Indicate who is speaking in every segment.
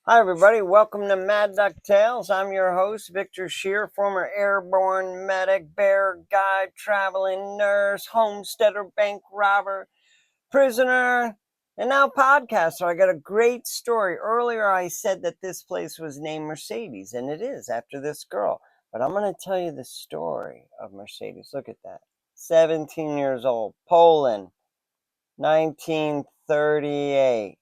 Speaker 1: Hi, everybody. Welcome to Mad Duck Tales. I'm your host, Victor Shear, former airborne medic, bear guide, traveling nurse, homesteader, bank robber, prisoner, and now podcaster. I got a great story. Earlier, I said that this place was named Mercedes, and it is after this girl. But I'm going to tell you the story of Mercedes. Look at that. 17 years old, Poland, 1938.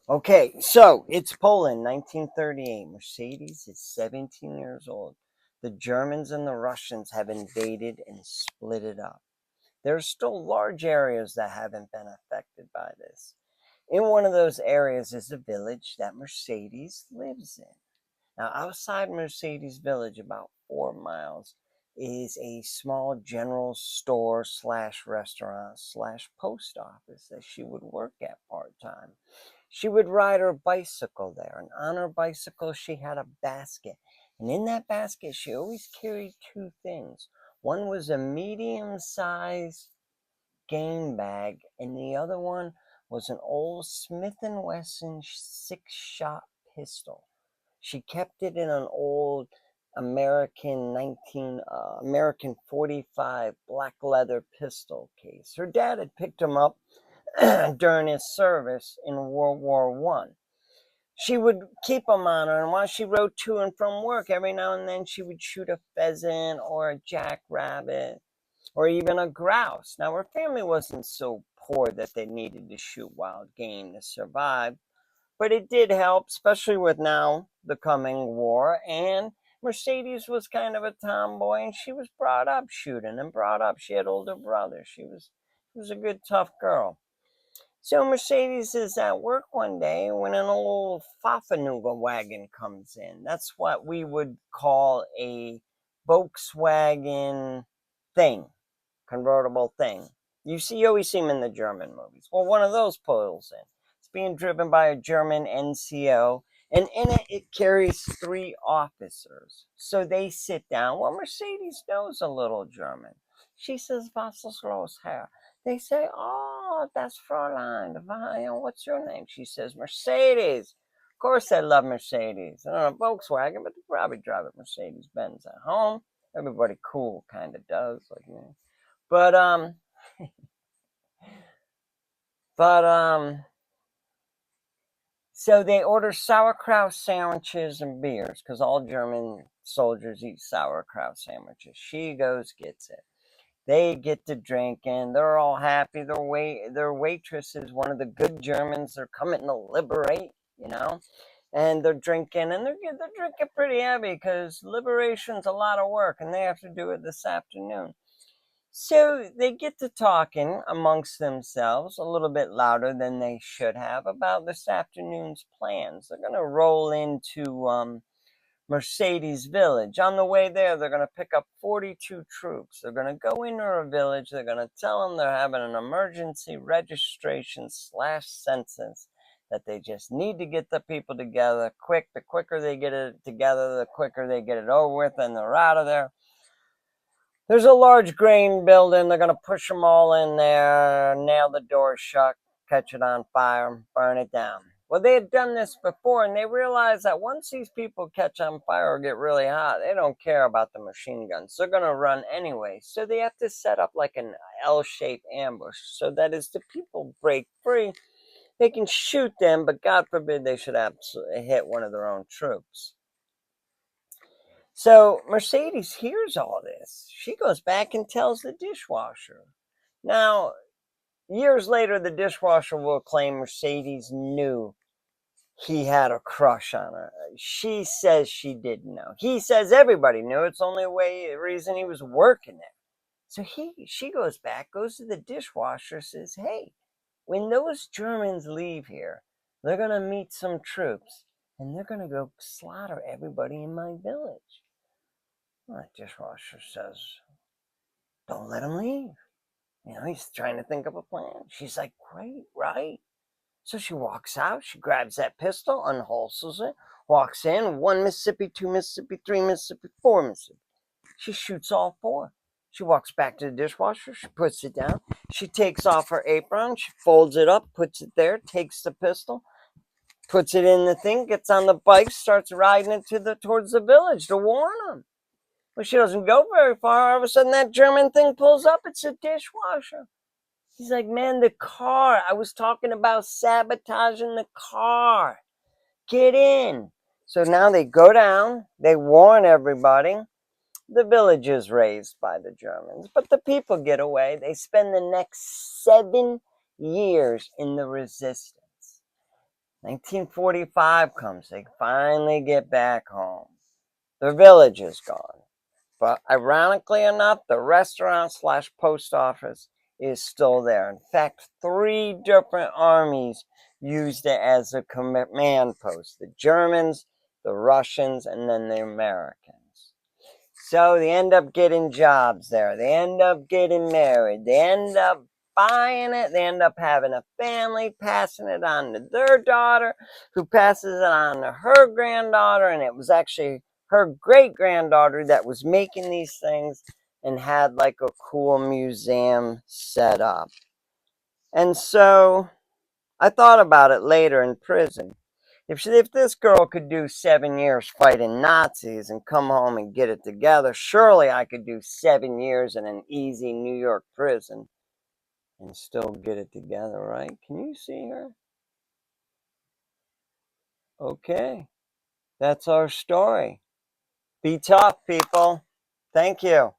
Speaker 1: Okay, so it's Poland, 1938. Mercedes is 17 years old. The Germans and the Russians have invaded and split it up. There's still large areas that haven't been affected by this. In one of those areas is a village that Mercedes lives in. Now, outside Mercedes Village, about 4 miles, is a small general store slash restaurant slash post office that she would work at part time. She would ride her bicycle there, and on her bicycle, she had a basket. And in that basket, she always carried two things. One was a medium sized game bag, and the other one was an old Smith & Wesson 6-shot pistol. She kept it in an old American 45 black leather pistol case. Her dad had picked him up during his service in World War One. She would keep them on her, and while she rode to and from work, every now and then she would shoot a pheasant or a jackrabbit or even a grouse. Now, her family wasn't so poor that they needed to shoot wild game to survive, but it did help, especially with now the coming war. And Mercedes was kind of a tomboy, and she was brought up shooting and brought up. She had older brothers. She was a good, tough girl. So Mercedes is at work one day when an old Fafanuga wagon comes in. That's what we would call a Volkswagen thing, convertible thing. You always see them in the German movies. Well, one of those pulls in. It's being driven by a German NCO, and in it carries three officers. So they sit down. Well, Mercedes knows a little German. She says, "Was ist los, Herr?" They say, "Oh, that's Fräulein. What's your name?" She says, "Mercedes." Of course, they love Mercedes. I don't know, Volkswagen, but they probably drive a Mercedes Benz at home. Everybody cool kind of does, like me. But but so they order sauerkraut sandwiches and beers because all German soldiers eat sauerkraut sandwiches. She goes gets it. They get to drinking. They're all happy. Their waitress is one of the good Germans. They're coming to liberate, and they're drinking, and they're drinking pretty heavy because liberation's a lot of work, and they have to do it this afternoon. So they get to talking amongst themselves a little bit louder than they should have about this afternoon's plans. They're going to roll into Mercedes Village. On the way there, they're going to pick up 42 troops. They're going to go into a village. They're going to tell them they're having an emergency registration slash census, that they just need to get the people together quick. The quicker they get it together, the quicker they get it over with, and they're out of there. There's a large grain building. They're going to push them all in there, nail the door shut, catch it on fire, burn it down. Well, they had done this before, and they realized that once these people catch on fire or get really hot, they don't care about the machine guns. They're going to run anyway. So they have to set up like an L-shaped ambush so that as the people break free, they can shoot them, but God forbid they should absolutely hit one of their own troops. So Mercedes hears all this. She goes back and tells the dishwasher. Now, years later, the dishwasher will claim Mercedes knew he had a crush on her. She says she didn't know. He says everybody knew. It's the only reason he was working there. So she goes back, goes to the dishwasher, says, "Hey, when those Germans leave here, they're going to meet some troops, and they're going to go slaughter everybody in my village." The dishwasher says, "Don't let him leave." He's trying to think of a plan. She's like, "Great, right?" So she walks out, she grabs that pistol, unholsters it, walks in, 1 Mississippi, 2 Mississippi, 3 Mississippi, 4 Mississippi. She shoots all four. She walks back to the dishwasher, she puts it down, she takes off her apron, she folds it up, puts it there, takes the pistol, puts it in the thing, gets on the bike, starts riding it towards the village to warn them. Well, she doesn't go very far. All of a sudden, that German thing pulls up. It's a dishwasher. He's like, man, the car. I was talking about sabotaging the car. Get in. So now they go down. They warn everybody. The village is razed by the Germans, but the people get away. They spend the next 7 years in the resistance. 1945 comes. They finally get back home. The village is gone. But ironically enough, the restaurant / post office is still there. In fact, 3 different armies used it as a command post. The Germans, the Russians, and then the Americans. So they end up getting jobs there. They end up getting married. They end up buying it. They end up having a family, passing it on to their daughter, who passes it on to her granddaughter. And it was actually her great-granddaughter that was making these things and had like a cool museum set up. And so I thought about it later in prison. If this girl could do 7 years fighting Nazis and come home and get it together, surely I could do 7 years in an easy New York prison and still get it together, right? Can you see her? Okay, that's our story. Be tough, people. Thank you.